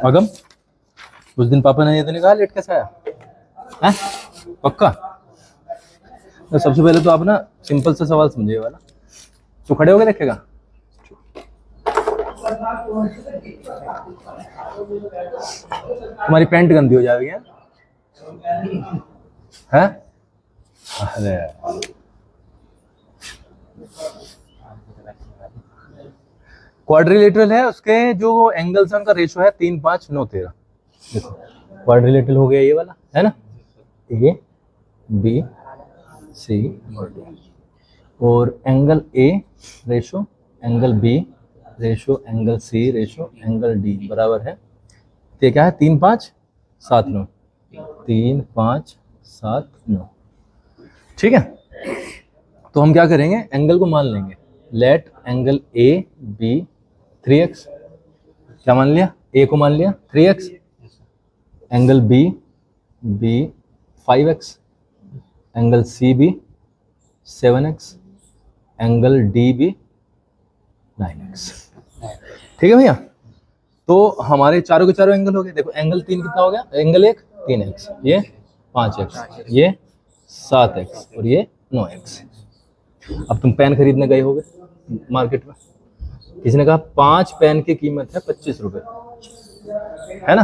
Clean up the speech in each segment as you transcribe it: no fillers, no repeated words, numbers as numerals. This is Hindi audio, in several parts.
अगम उस दिन पापा ने ये तो नहीं कहा लेट कैसे आया है? पक्का? तो सबसे पहले तो आप ना सिंपल सा सवाल समझिए वाला। तो खड़े होके देखेगा। तुम्हारी पैंट गंदी हो जाएगी है? अरे क्वाड्रिलेटरल है, उसके जो एंगल्स हैं उनका रेशियो है 3, 5, 9, 13। देखो क्वाड्रिलेटरल हो गया ये वाला है ना, ए बी सी और डी, और angle A ratio angle B ratio angle C ratio angle D बराबर है, तो क्या है 3, 5, 7, 9, 3, 5, 7, 9। ठीक है, तो हम क्या करेंगे, एंगल को मान लेंगे। Let angle A B 3x, क्या मान लिया, ए को मान लिया 3x, angle B 5x, angle C भी 7x, एंगल डी भी 9x। ठीक है भैया, तो हमारे चारों के चारों एंगल हो गए। देखो एंगल 3 कितना हो गया, एंगल 1 3x, ये 5x, ये 7x और ये 9x। अब तुम पेन खरीदने गए होगे मार्केट में, किसी ने कहा 5 पेन की कीमत है 25 रुपए, है ना?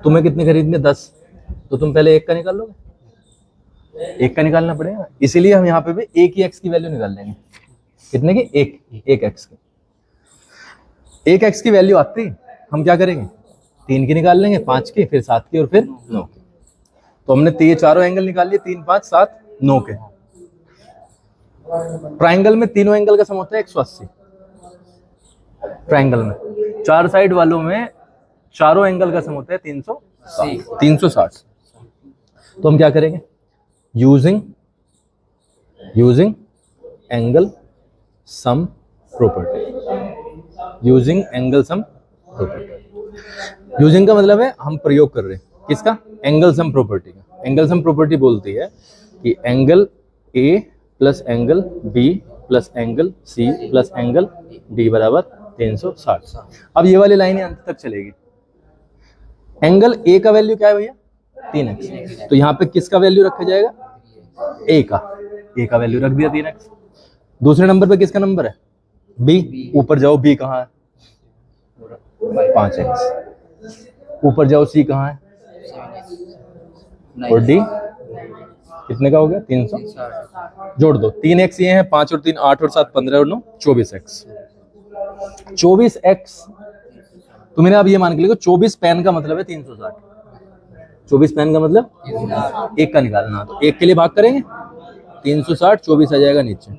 तुम्हें कितने खरीदने 10, तो तुम पहले एक का निकाल लोगे, एक का निकालना पड़ेगा। इसीलिए हम यहाँ पे भी एक ही x की वैल्यू निकाल लेंगे। कितने की, एक x की। एक x की वैल्यू आती हम क्या करेंगे, 3 की निकाल लेंगे, 5 की, फिर 7 की और फिर 9 की। तो हमने ये चारों एंगल निकाल लिए, 3, 5, 7, 9 के। ट्राइंगल में तीनों एंगल का सम होता है 180। ट्राइंगल में चार साइड वालों में चारों एंगल का सम होता है 360। तो हम क्या करेंगे, using angle sum property. Using angle sum property, using का मतलब है हम प्रयोग कर रहे हैं किसका, एंगल सम प्रॉपर्टी का। एंगल सम प्रॉपर्टी बोलती है कि angle A plus angle B plus angle C plus angle D बराबर 360। अब ये वाली लाइन अंत तक चलेगी। एंगल ए का वैल्यू क्या है भैया, 3x, तो यहाँ पे किसका वैल्यू रखा जाएगा, ए का वैल्यू रख दिया 3x। दूसरे नंबर पे किसका नंबर है, बी। ऊपर जाओ, बी कहाँ है, 5x। ऊपर जाओ, सी कहाँ है, और डी कितने का हो गया, 300। जोड़ दो, 3x ये है, 5 और 3 8 और 7 15 और 9 24x। 24x तो मैंने अब ये मान के लिखो, 24 पेन का मतलब है 360। 24 पेन का मतलब एक का निकालना, तो एक के लिए भाग करेंगे 360, 24 आ जाएगा नीचे,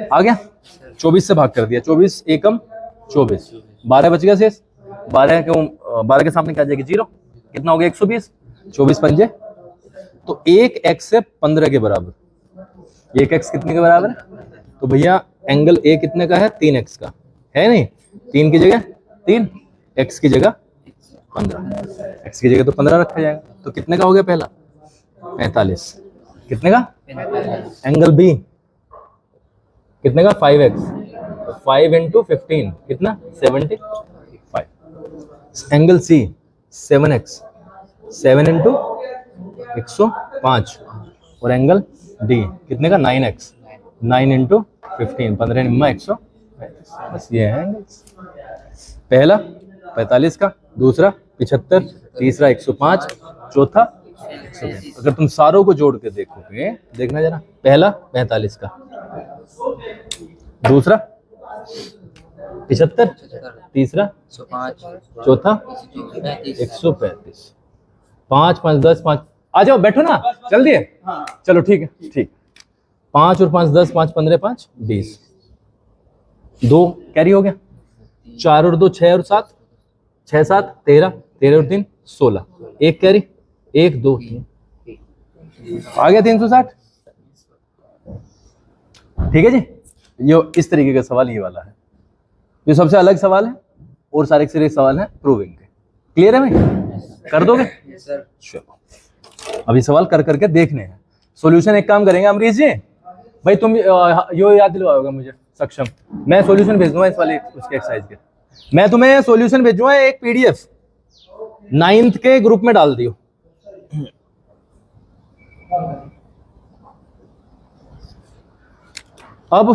आ गया। 24 से भाग कर दिया, 24 एकम 24, 12 बच गया शेष। 12 के सामने क्या आ जाएगी, 0। कितना हो गया, 120। 24 पंजे, तो 1x से 15 के बराबर। 1x कितने के बराबर है, तो भैया एंगल ए कितने का है, 3x का है, नहीं 3 की जगह 3, x की जगह 15, x की जगह तो 15 रखा जाएगा। तो कितने का हो गया पहला, 45। कितने का, एंगल बी कितने का, 5x, 5 × 15 कितना, 75। एंगल सी 7x, 7 × 105, और एंगल डी कितने का, 9x, 9 × 15, 15 निम्मा 100। बस ये है एंगल्स। पहला 45 का, दूसरा 75, तीसरा 105, चौथा 135। अगर तुम सारों को जोड़ के देखोगे, देखना जरा, पहला 45 का, दूसरा 75, तीसरा 105, चौथा 135। 5 5 10 5, आ जाओ बैठो ना, जल्दी है। चलो ठीक है, ठीक। 5 और 5 10, 5 15 5 20, 2 कैरी हो गया, 4 और 2 6 और 7, 6 7 13, 13 और 3 16, 1 कैरी, 1 2 3, आ गया 360। ठीक है जी, ये इस तरीके का सवाल ये वाला है। ये सबसे अलग सवाल है, और सारे के सवाल है प्रूविंग के। क्लियर है भाई, कर दोगे? चलो अभी सवाल कर करके देखने हैं। सॉल्यूशन एक काम करेंगे अमरीश जी, भाई तुम यो याद दिलवाओगे मुझे सक्षम, मैं सॉल्यूशन भेज दूंगा इस वाले उसके एक्सरसाइज के, मैं तुम्हें सॉल्यूशन भेजूंगा एक पीडीएफ 9th के ग्रुप में डाल दियो। अब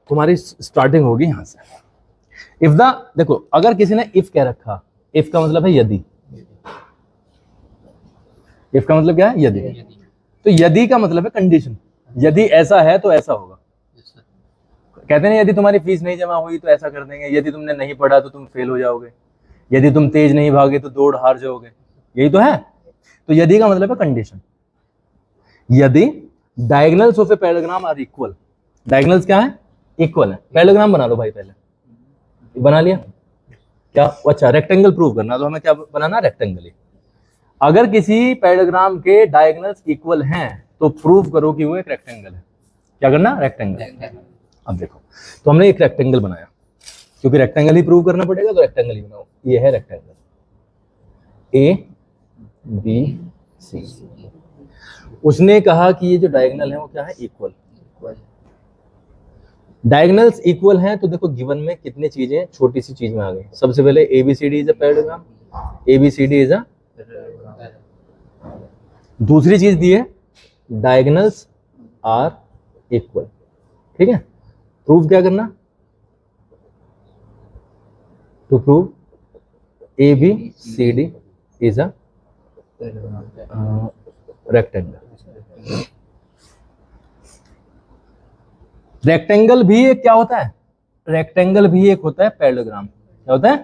तुम्हारी स्टार्टिंग होगी यहां से। इफ द, देखो अगर किसी ने इफ कह रखा, इफ का मतलब है यदि, इफ का मतलब क्या है? यदि। तो यदि का मतलब है कंडीशन, यदि ऐसा है तो ऐसा होगा। कहते हैं यदि तुम्हारी फीस नहीं जमा हुई तो ऐसा कर देंगे, यदि तुमने नहीं पढ़ा तो तुम फेल हो जाओगे, यदि तुम तेज नहीं भागे तो दौड़ हार जाओगे, यही तो है। तो यदि का मतलब है कंडीशन। यदि diagonals of a parallelogram are equal, diagonals क्या है? इक्वल है। पैराग्राम बना लो भाई, पहले बना लिया क्या? अच्छा, रेक्टेंगल प्रूव करना, तो हमें क्या बनाना? रेक्टेंगल ही। अगर किसी पैराग्राम के डायगोनल्स इक्वल हैं तो प्रूव करो कि वो एक रेक्टेंगल है। क्या करना? रेक्टेंगल। अब देखो, तो हमने एक रेक्टेंगल बनाया, क्योंकि रेक्टेंगल ही प्रूव करना पड़ेगा, तो रेक्टेंगल ही बनाओ। ये है रेक्टेंगल ए बी सी। उसने कहा कि ये जो डायगोनल है वो क्या है? इक्वल। डायगोनल्स इक्वल हैं तो देखो गिवन में कितनी चीजें छोटी सी चीज में आ गई। सबसे पहले ABCD is a parallelogram, ABCD is a. दूसरी चीज दी है डायगोनल्स आर इक्वल, ठीक है। प्रूव क्या करना? To prove A B C D is a rectangle. Rectangle भी एक क्या होता है? रेक्टेंगल भी एक होता है पैरेललोग्राम। क्या होता है?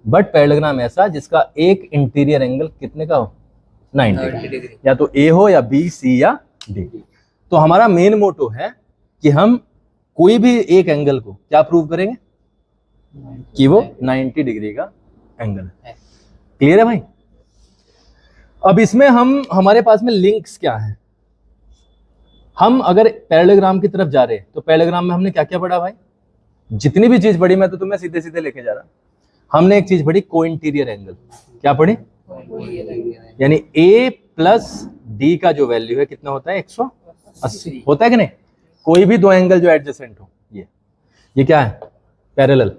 बट पैरेललोग्राम ऐसा जिसका एक इंटीरियर एंगल कितने का हो? 90 डिग्री। या तो ए हो या बी, सी या डी। तो हमारा मेन मोटो है कि हम कोई भी एक एंगल को क्या प्रूव करेंगे? कि वो 90 डिग्री का एंगल है। क्लियर है भाई? अब इसमें हमारे पास में लिंक्स क्या है? हम अगर पैरेललोग्राम की तरफ जा रहे हैं तो पैरेललोग्राम में हमने क्या क्या पढ़ा भाई? जितनी भी चीज पढ़ी मैं तो तुम्हें सीधे सीधे लेके जा रहा। हमने एक चीज पढ़ी, को इंटीरियर एंगल। क्या पढ़ी? यानी ए प्लस डी का जो वैल्यू है कितना होता है? 180 होता है कि नहीं? कोई भी दो एंगल जो एडजेसेंट हो, ये क्या है? पैरेलल।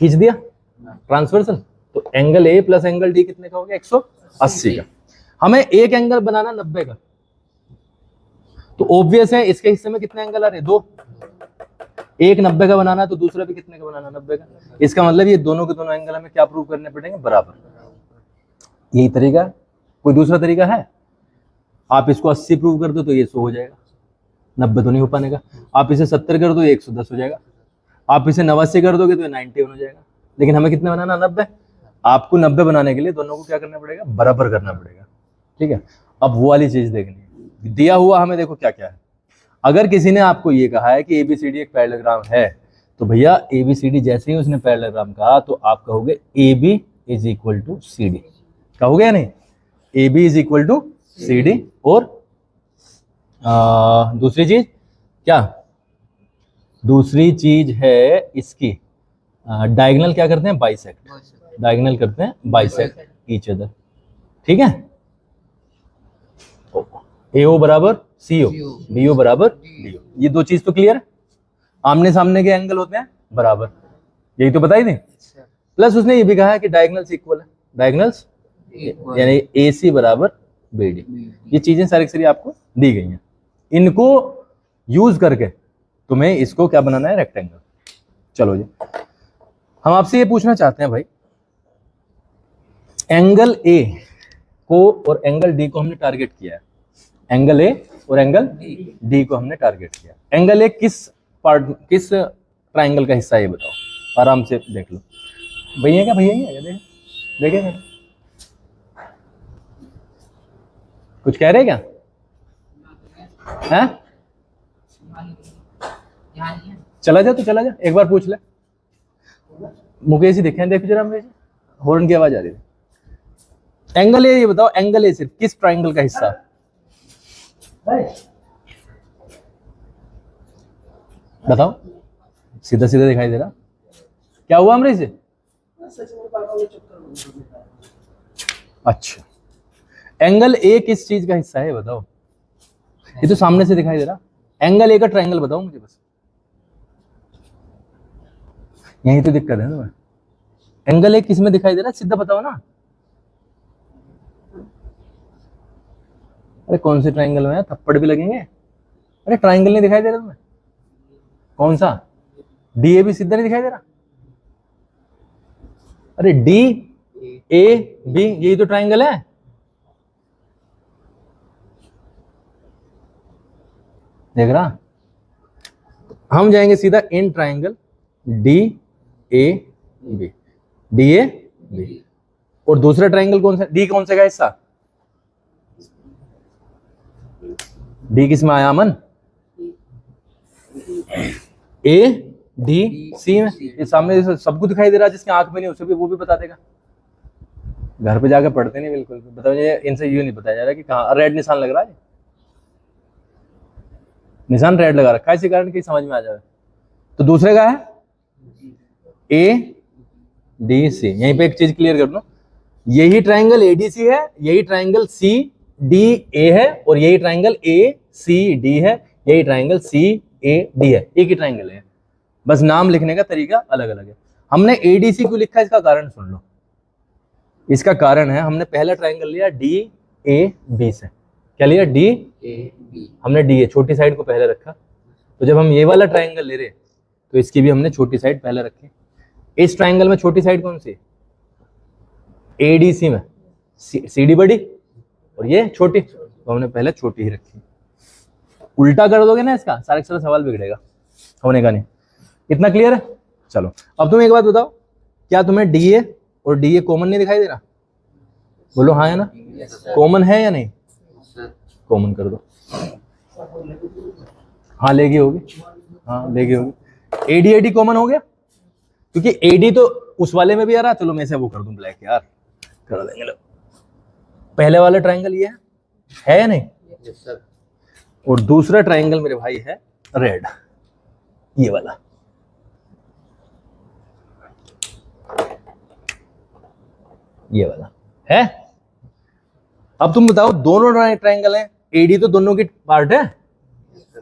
खींच दिया ट्रांसवर्सल, तो angle A plus angle D कितने का हो गया? 180 का। हमें एक एंगल बनाना 90 का, तो ऑब्वियस है इसके हिस्से में कितने एंगल आ रहे? दो। एक 90 का बनाना तो दूसरा भी कितने का बनाना? 90 का। इसका मतलब ये दोनों के दोनों एंगल हमें क्या प्रूव करने पड़ेंगे? बराबर। यही तरीका, कोई दूसरा तरीका है? आप इसको 80 प्रूव कर दो तो ये 100 हो जाएगा, 90 तो नहीं हो पाने का। आप इसे 70 कर दो ये 110 हो जाएगा, आप इसे 89 कर दोगे तो ये 91 हो जाएगा। लेकिन हमें कितने बनाना? 90। आपको 90 बनाने के लिए दोनों को क्या करना पड़ेगा? बराबर करना पड़ेगा, ठीक है। अब वो वाली चीज देखनी है। दिया हुआ हमें देखो क्या क्या है। अगर किसी ने आपको ये कहा है कि एबीसीडी एक पैरेललोग्राम है, तो भैया एबीसीडी जैसे ही उसने पैरेललोग्राम कहा तो आप कहोगे A B is equal to C D. कहोगे या नहीं? A B is equal to C D. और दूसरी चीज क्या? दूसरी चीज है इसकी डायगोनल क्या करते हैं? बाइसेक्ट। डायगोनल करते हैं बाइसेक्ट ईच अदर, ठीक है। AO बराबर CO, BO बराबर DO। ये दो चीज तो क्लियर है। आमने सामने के एंगल होते हैं बराबर, यही तो बताई थी। प्लस उसने ये भी कहा है कि डायगोनल्स इक्वल है, डायगोनल्स यानी AC बराबर BD। ये चीजें सारी आपको दी गई हैं। इनको यूज करके तुम्हें इसको क्या बनाना है? रेक्टेंगल। चलो जी, हम आपसे ये पूछना चाहते हैं भाई, एंगल A को और एंगल D को हमने टारगेट किया है। एंगल A और एंगल D को हमने टारगेट किया। एंगल A किस ट्राइंगल का हिस्सा है ये बताओ, आराम से देख लो। भैया क्या? भैया देखे कुछ कह रहे क्या? हैं? चला जा तो चला जा, एक बार पूछ ले। मुकेश जी देखें, देखो जरा मुकेश, हॉर्न की आवाज आ रही है। एंगल ए, ये बताओ एंगल ए सिर्फ किस ट्राइंगल का हिस्सा है? बताओ, सीधा सीधा दिखाई दे रहा। क्या हुआ अमरीश से? अच्छा, एंगल ए किस चीज का हिस्सा है बताओ? ये तो सामने से दिखाई दे रहा। एंगल ए का ट्राइंगल बताओ मुझे बस, यही तो दिक्कत है ना। एंगल ए किस में दिखाई दे रहा है, सीधा बताओ ना। अरे कौन से ट्राइंगल में है, थप्पड़ भी लगेंगे। अरे ट्राइंगल नहीं दिखाई दे रहा तुम्हें, कौन सा, डी ए बी सीधा नहीं दिखाई दे रहा। अरे डी ए बी यही तो ट्राइंगल है। देख रहा, हम जाएंगे सीधा in triangle D A B, D A B. और दूसरा ट्राइंगल कौन सा, डी कौन सा का हिस्सा, डी किस में आया अमन, ए डी सी में। ये सामने सबको दिखाई दे रहा है, जिसके आंख में नहीं उसे भी वो भी बता देगा। घर पे जाकर पढ़ते नहीं बिल्कुल, बताओ ये इनसे यूं नहीं बताया जा रहा कि कहाँ रेड निशान लग रहा है, निशान रेड लगा रखा है इसी कारण कि समझ में आ जाए। तो दूसरे का है ए डी सी। यहीं पे एक चीज क्लियर कर दो, यही ट्राइंगल ए डी सी है, यही ट्राइंगल सी डी ए है, और यही ट्राइंगल ए सी डी है, यही ट्राइंगल सी ए डी है, एक ही ट्राइंगल है, बस नाम लिखने का तरीका अलग अलग है। हमने ए डी सी क्यों लिखा है, इसका कारण सुन लो। इसका कारण है, हमने पहला ट्राइंगल लिया डी ए बी से, क्या लिया, डी ए बी, हमने डी ए छोटी साइड को पहले रखा। तो जब हम ये वाला ट्राइंगल ले रहे तो इसकी भी हमने छोटी साइड पहले रखी। इस ट्राइंगल में छोटी साइड कौन सी, ए डी सी में सी डी बड़ी और ये छोटी, तो हमने पहले छोटी ही रखी। उल्टा कर दोगे ना इसका, सारा सारा सवाल बिगड़ेगा, होने का नहीं। इतना क्लियर है। चलो अब तुम एक बात बताओ, क्या तुम्हें डी ए और डी ए कॉमन नहीं दिखाई दे रहा, बोलो हाँ है ना, कॉमन है या नहीं, कॉमन कर दो। हाँ लेगी होगी, हाँ लेगी होगी। एडी एडी कॉमन हो गया, क्योंकि एडी तो उस वाले में भी आ रहा। चलो मैं इसे वो कर दूं ब्लैक, यार कर देंगे। लो पहले वाला ट्राइंगल ये है या नहीं, yes, sir। और दूसरा ट्राइंगल मेरे भाई है रेड, ये वाला। ये वाला है। अब तुम बताओ, दोनों ट्राइंगल हैं, एडी तो दोनों की पार्ट है।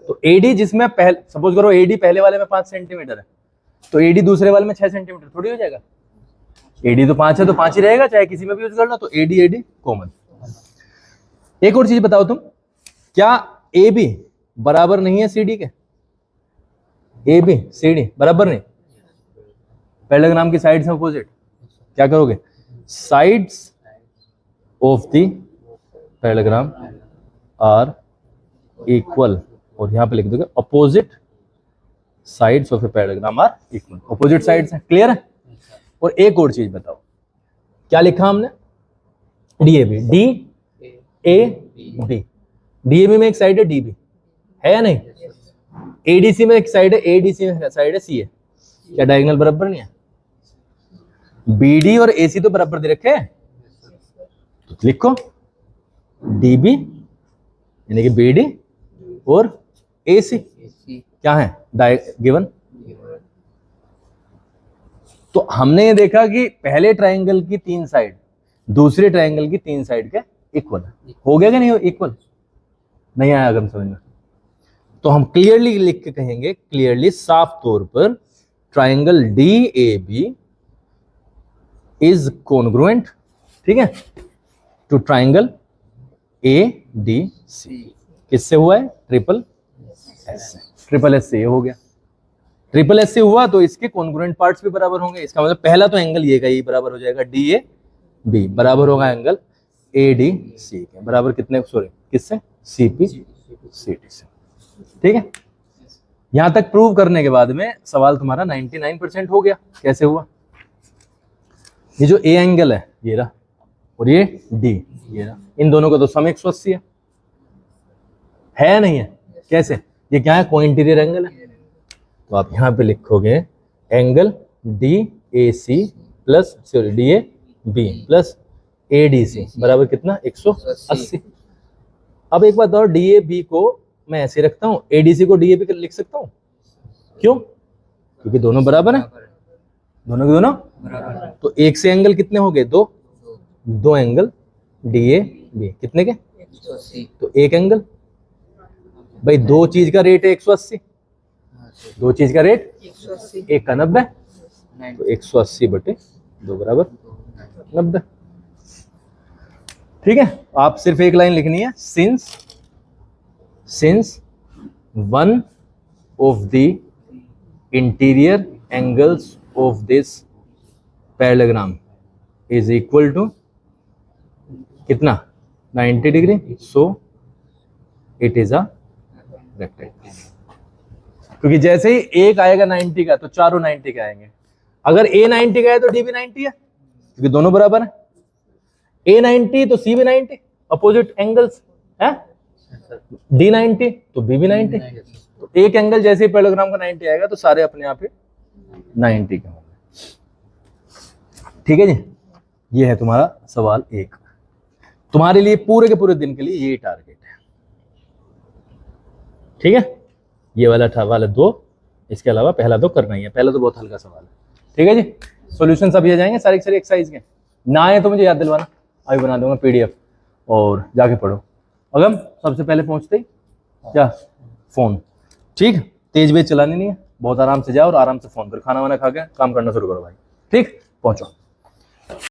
तो एडी जिसमें पहले, सपोज करो एडी पहले वाले में 5 सेंटीमीटर है, तो एडी दूसरे वाले में 6 सेंटीमीटर थोड़ी हो जाएगा। एडी तो 5 है तो 5 ही रहेगा, चाहे किसी में भी यूज करना। तो एडी एडी कॉमन। एक और चीज बताओ तुम, क्या ए बी बराबर नहीं है सी डी के, ए बी सी डी बराबर नहीं, पैरेललोग्राम की साइड्स हैं अपोजिट, क्या करोगे, sides of the parallelogram are equal, और यहां पे लिख दोगे opposite sides of a parallelogram are equal, opposite sides हैं। क्लियर है। और एक और चीज बताओ, क्या लिखा हमने, D A B, D A B, D A B में एक साइड है डी बी, है या नहीं, एडीसी में एक साइड है, एडीसी में साइड है सी ए, क्या डायगोनल बराबर नहीं है, बीडी और एसी तो बराबर दे रखे हैं, तो लिखो डीबी यानी कि बीडी और एसी क्या है, गिवन। तो हमने ये देखा कि पहले ट्राइंगल की 3 साइड दूसरे ट्राइंगल की 3 साइड के इक्वल है। हो गया कि नहीं इक्वल, नहीं आया अगर समझ में, तो हम क्लियरली लिख के कहेंगे, क्लियरली साफ तौर पर, triangle D A B is congruent, ठीक है, to triangle A D C. किससे हुआ है, ट्रिपल एस से, ट्रिपल एस से ये हो गया। ट्रिपल एस से हुआ तो इसके कॉन्ग्रुएंट पार्ट्स भी बराबर होंगे। इसका मतलब पहला तो एंगल ये का ये बराबर हो जाएगा, डी ए बी बराबर होगा एंगल ए डी सी के, बराबर कितने, सॉरी किससे, सी पी सी डी से, ठीक है। यहां तक प्रूव करने के बाद में सवाल तुम्हारा 99% हो गया। कैसे हुआ, ये जो ए एंगल है ये रहा, और ये डी ये रहा, इन दोनों का तो सम 180 है नहीं है, कैसे, ये क्या है, कोइंटीरियर एंगल है। तो आप यहां पे लिखोगे angle D A C plus, sorry D A B plus A D C बराबर कितना, 180। अब एक बात और, डी ए बी को मैं ऐसे रखता हूं, ए डी सी को डी ए बी लिख सकता हूं, क्यों, क्योंकि दोनों बराबर हैं, दोनों के दोनों बराबर। तो एक से एंगल कितने हो गए, दो एंगल डी ए बी कितने के, 180। तो एक एंगल भाई दो चीज का रेट है 180, दो चीज का रेट 1 का 90, तो 180/2 बराबर 90। ठीक है, आप सिर्फ एक लाइन लिखनी है, since one of the interior angles of this parallelogram is equal to कितना 90 degree, so it is a rectangle. क्योंकि जैसे ही एक आएगा 90 का तो चारों 90 के आएंगे। अगर ए 90 का है तो डी भी 90 है, क्योंकि दोनों बराबर है। ए 90 तो सी भी 90, अपोजिट एंगल्स है। डी 90 तो बी भी 90, तो एक एंगल जैसे ही पैरेललोग्राम का 90 आएगा तो सारे अपने आप 90 के होंगे। ठीक है जी, ये है तुम्हारा सवाल 1। तुम्हारे लिए पूरे के पूरे दिन के लिए ये टारगेट है। ठीक है, ये वाला था वाला 2, इसके अलावा पहला 2 करना ही है। पहला तो बहुत हल्का सवाल है। ठीक है जी, सॉल्यूशन सब ये जाएंगे सारी एक्सरसाइज के। ना आए तो मुझे याद दिलवाना, अभी बना दूंगा पीडीएफ और जाके पढ़ो। अगम सबसे पहले पहुंचते ही क्या फोन, ठीक, तेज वेज चलानी नहीं है, बहुत आराम से जाओ और आराम से फोन कर, खाना वाना खा के काम करना शुरू करो भाई। ठीक, पहुंचो।